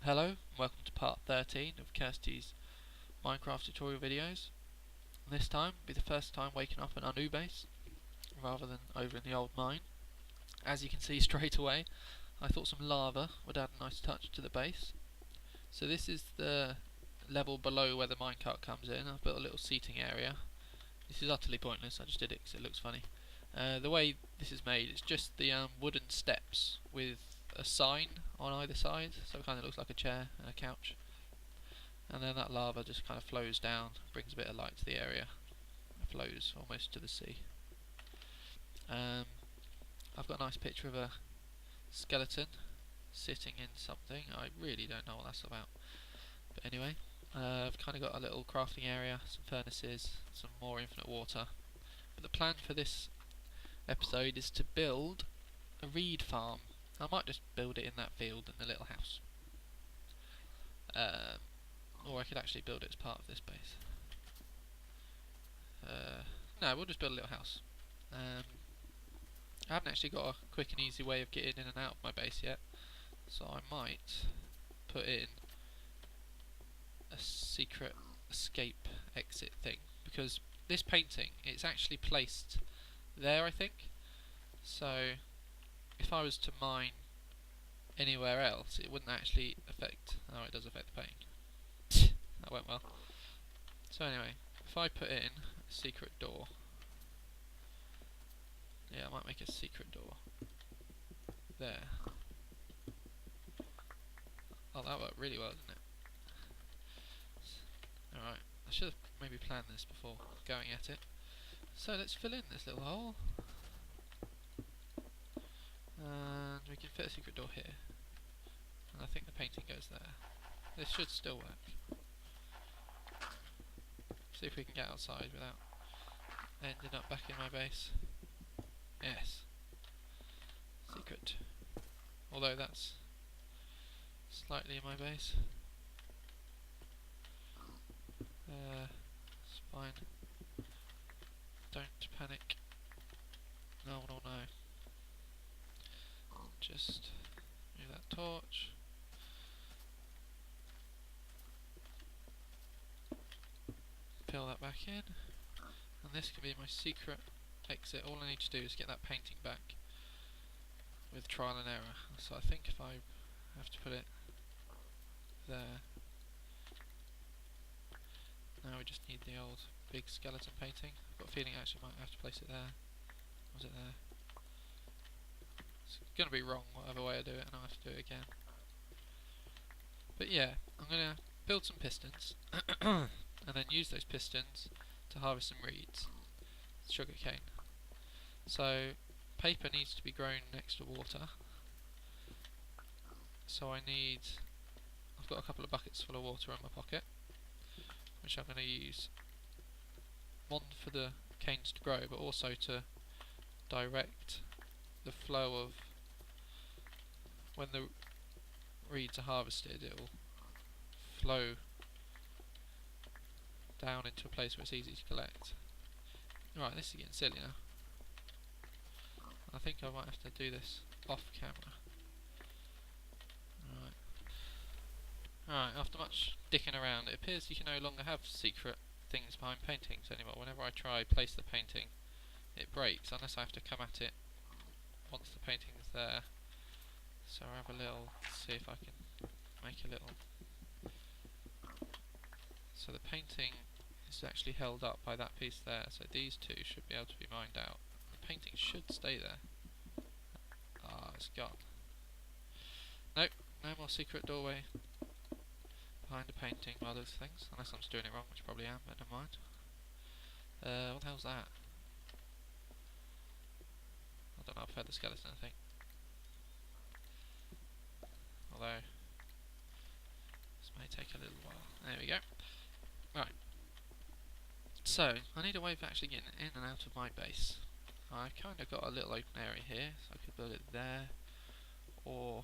Hello, and welcome to part 13 of Kirsty's Minecraft tutorial videos. And this time will be the first time waking up in our new base, rather than over in the old mine. As you can see straight away, I thought some lava would add a nice touch to the base. So this is the level below where the minecart comes in. I've built a little seating area. This is utterly pointless, I just did it because it looks funny. The way this is made, it's just the wooden steps with a sign on either side, so it kind of looks like a chair and a couch. And then that lava just kind of flows down, brings a bit of light to the area. It flows almost to the sea. I've got a nice picture of a skeleton sitting in something. I really don't know what that's about. But anyway, I've kind of got a little crafting area, some furnaces, some more infinite water. But the plan for this episode is to build a reed farm. I might just build it in that field in the little house. Or I could actually build it as part of this base. No, we'll just build a little house. I haven't actually got a quick and easy way of getting in and out of my base yet, so I might put in a secret escape exit thing, because this painting, it's actually placed there, I think. So if I was to mine anywhere else, it wouldn't actually affect. Oh, it does affect the painting. That went well. So anyway, if I put in a secret door, yeah, I might make a secret door there. Oh, that worked really well, didn't it? Alright, I should have maybe planned this before going at it. So let's fill in this little hole. And we can fit a secret door here. And I think the painting goes there. This should still work. See if we can get outside without ending up back in my base. Yes. Secret. Although that's slightly in my base. It's fine. Don't panic. No. Just move that torch. Fill that back in. And this can be my secret exit. All I need to do is get that painting back with trial and error. So I think if I have to put it there. Now we just need the old big skeleton painting. I've got a feeling I actually might have to place it there. Was it there? It's going to be wrong whatever way I do it, and I'll have to do it again. But yeah, I'm going to build some pistons and then use those pistons to harvest some reeds, sugar cane. So paper needs to be grown next to water. So I've got a couple of buckets full of water in my pocket, which I'm going to use, one for the canes to grow, but also to direct the flow of, when the reeds are harvested, it will flow down into a place where it's easy to collect. Right, this is getting silly now. I think I might have to do this off camera. Alright, after much dicking around, it appears you can no longer have secret things behind paintings anymore. Whenever I try place the painting, it breaks, unless I have to come at it once the painting is there. So I'll have a little, see if I can make a little. So the painting is actually held up by that piece there, so these two should be able to be mined out. The painting should stay there. Ah, it's gone. Nope, no more secret doorway behind a painting by those things, unless I'm just doing it wrong, which I probably am, but never mind. What the hell's that? I don't know, I've heard the skeleton, I think. Although, this may take a little while. There we go. Right. So, I need a way of actually getting in and out of my base. I kind of got a little open area here, so I could build it there, or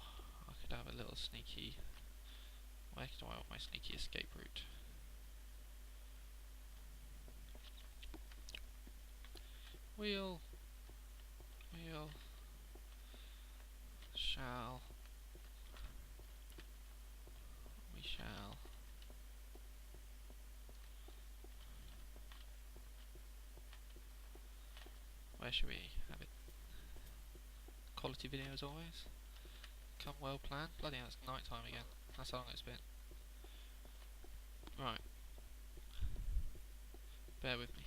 I could have a little sneaky. Where do I want my sneaky escape route? Wheel shall Where should we have it? Quality video as always. Come well planned. Bloody hell, it's night time again. That's how long it's been. Right. Bear with me.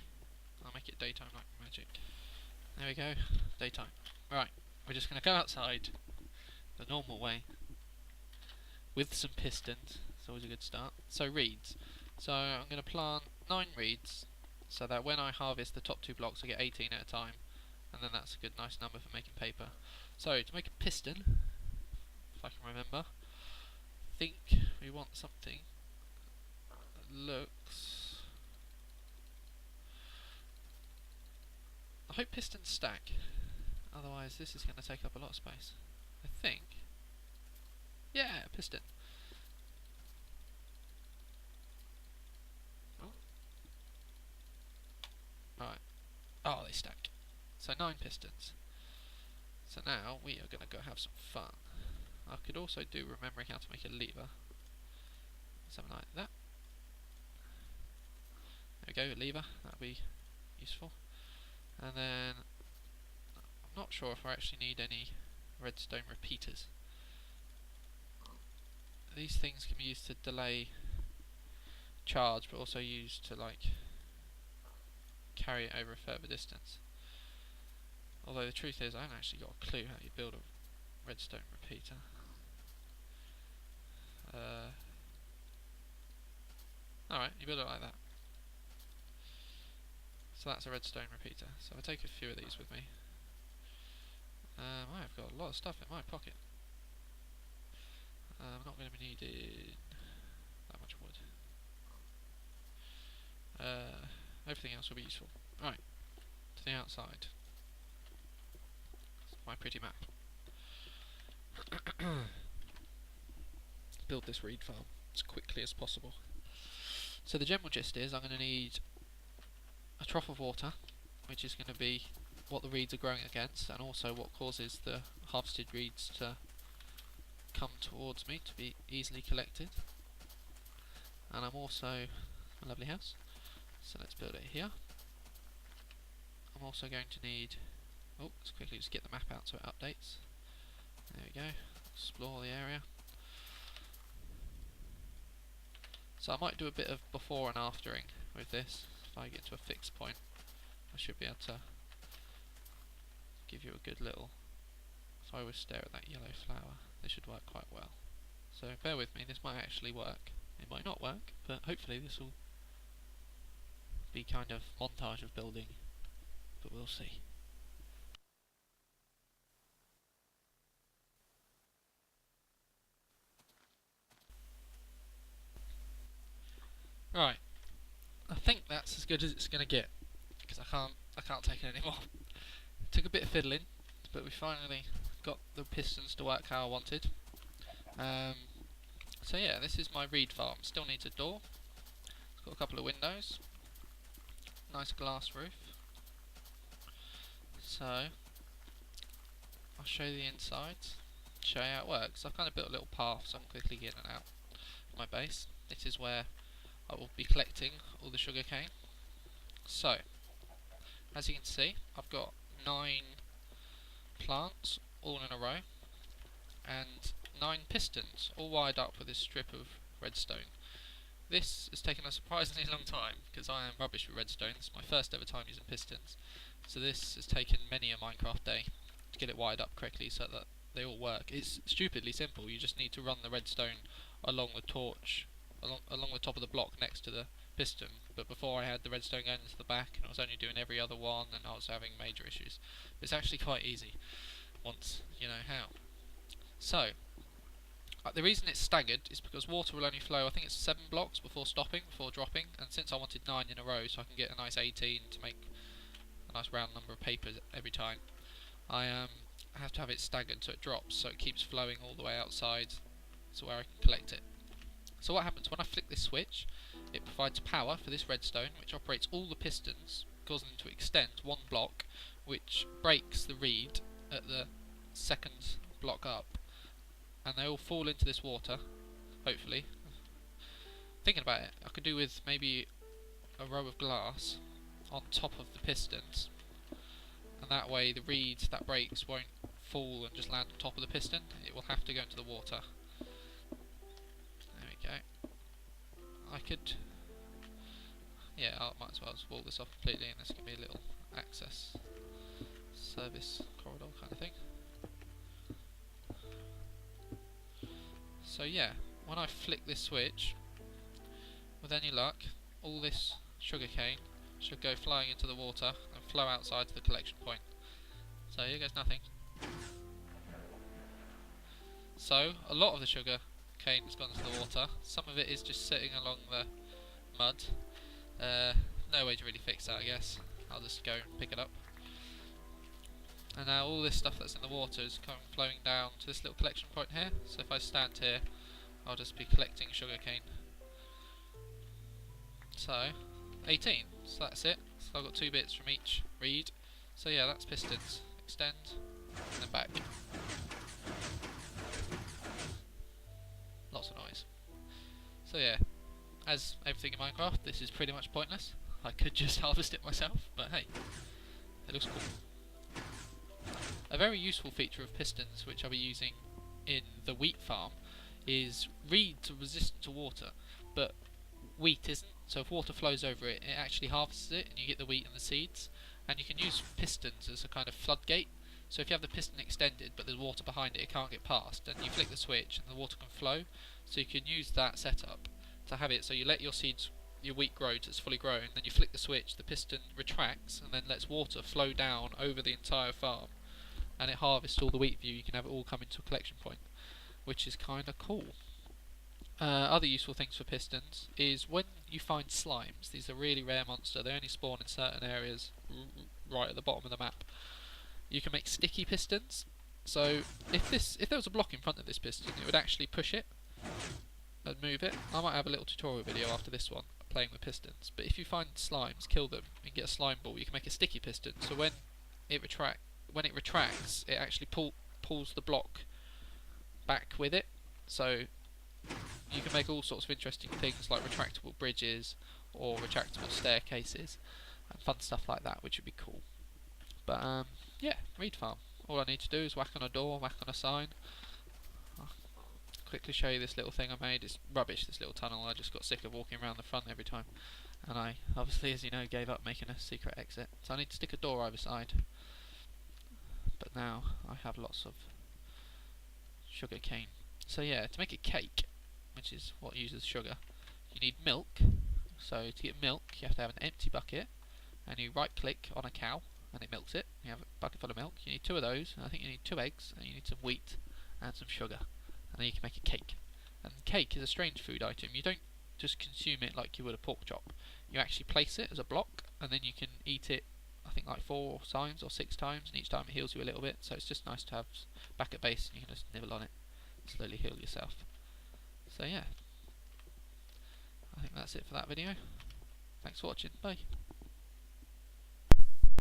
I'll make it daytime like magic. There we go. Daytime. Right. We're just going to go outside the normal way with some pistons. It's always a good start. So reeds. So I'm going to plant 9 reeds so that when I harvest the top 2 blocks I get 18 at a time, and then that's a good nice number for making paper. So to make a piston, if I can remember, I think we want something that looks... I hope pistons stack, otherwise this is going to take up a lot of space. I think. Yeah, piston. Oh. Right. Oh, they stack. So 9 pistons. So now we are going to go have some fun. I could also do remembering how to make a lever. Something like that. There we go, a lever. That'll be useful. And then I'm not sure if I actually need any redstone repeaters. These things can be used to delay charge, but also used to like carry it over a further distance. Although the truth is I haven't actually got a clue how you build a redstone repeater. Alright, you build it like that. So that's a redstone repeater. So I'll take a few of these with me. I've got a lot of stuff in my pocket. I'm not going to be needing that much wood. Everything else will be useful. Right, to the outside. My pretty map. Build this reed farm as quickly as possible. So the general gist is I'm going to need a trough of water, which is going to be what the reeds are growing against, and also what causes the harvested reeds to come towards me to be easily collected. And I'm also a lovely house, so let's build it here. I'm also going to need, oh, let's quickly just get the map out so it updates. There we go, explore the area. So I might do a bit of before and aftering with this. If I get to a fixed point, I should be able to give you a good little... If I was stare at that yellow flower, this should work quite well. So bear with me, this might actually work. It might not work, but hopefully this will be kind of montage of building, but we'll see. Right, I think that's as good as it's going to get, because I can't take it anymore. Took a bit of fiddling, but we finally got the pistons to work how I wanted. So yeah, this is my reed farm. Still needs a door. It's got a couple of windows. Nice glass roof. So I'll show you the inside, show you how it works. I've kind of built a little path so I can quickly get in and out of my base. This is where I will be collecting all the sugar cane. So as you can see, I've got 9 plants all in a row and 9 pistons all wired up with this strip of redstone. This has taken a surprisingly long time because I am rubbish with redstone. It's my first ever time using pistons, so this has taken many a Minecraft day to get it wired up correctly so that they all work. It's stupidly simple. You just need to run the redstone along the torch, along the top of the block next to the piston. But before I had the redstone going into the back and I was only doing every other one and I was having major issues. It's actually quite easy once you know how. So the reason it's staggered is because water will only flow, I think it's 7 blocks before stopping, before dropping, and since I wanted 9 in a row so I can get a nice 18 to make a nice round number of papers every time, I have to have it staggered so it drops, so it keeps flowing all the way outside to where I can collect it. So what happens when I flick this switch, it provides power for this redstone which operates all the pistons, causing them to extend 1 block, which breaks the reed at the second block up, and they all fall into this water, hopefully. Thinking about it, I could do with maybe a row of glass on top of the pistons, and and that way the reed that breaks won't fall and just land on top of the piston. It will have to go into the water. There we go. I could, yeah, I might as well just wall this off completely, and this can be a little access service corridor kind of thing. So yeah, when I flick this switch, with any luck, all this sugarcane should go flying into the water and flow outside to the collection point. So here goes nothing. So a lot of the sugar cane has gone into the water. Some of it is just sitting along the mud. No way to really fix that, I guess. I'll just go and pick it up. And now all this stuff that's in the water is flowing down to this little collection point here. So if I stand here, I'll just be collecting sugar cane. So 18. So that's it. So I've got 2 bits from each reed. So yeah, that's pistons. Extend and then back. Lots of noise. So yeah, as everything in Minecraft, this is pretty much pointless. I could just harvest it myself, but hey, it looks cool. A very useful feature of pistons, which I'll be using in the wheat farm, is reeds are resistant to water, but wheat isn't. So if water flows over it, it actually harvests it, and you get the wheat and the seeds. And you can use pistons as a kind of floodgate. So if you have the piston extended, but there's water behind it, it can't get past, and you flick the switch, and the water can flow. So you can use that setup to have it so you let your seeds, your wheat grow till it's fully grown, then you flick the switch, the piston retracts, and then lets water flow down over the entire farm, and it harvests all the wheat for you. You can have it all come into a collection point, which is kind of cool. Other useful things for pistons is when you find slimes. These are really rare monster. They only spawn in certain areas right at the bottom of the map. You can make sticky pistons. So if there was a block in front of this piston, it would actually push it and move it. I might have a little tutorial video after this one playing with pistons. But if you find slimes, kill them and get a slime ball, you can make a sticky piston. So when it retracts, it actually pulls the block back with it. So you can make all sorts of interesting things like retractable bridges or retractable staircases and fun stuff like that, which would be cool. But yeah, reed farm. All I need to do is whack on a door, whack on a sign. I'll quickly show you this little thing I made. It's rubbish, this little tunnel. I just got sick of walking around the front every time, and I obviously, as you know, gave up making a secret exit. So I need to stick a door either side. But now I have lots of sugar cane. So yeah, to make a cake, which is what uses sugar, you need milk. So to get milk, you have to have an empty bucket, and you right click on a cow and it milks it. You have a bucket full of milk. You need 2 of those, and I think you need 2 eggs, and you need some wheat and some sugar, and then you can make a cake. And cake is a strange food item. You don't just consume it like you would a pork chop. You actually place it as a block, and then you can eat it, I think like 4 times or 6 times, and each time it heals you a little bit. So it's just nice to have back at base, and you can just nibble on it, slowly heal yourself. So yeah, I think that's it for that video. Thanks for watching. Bye.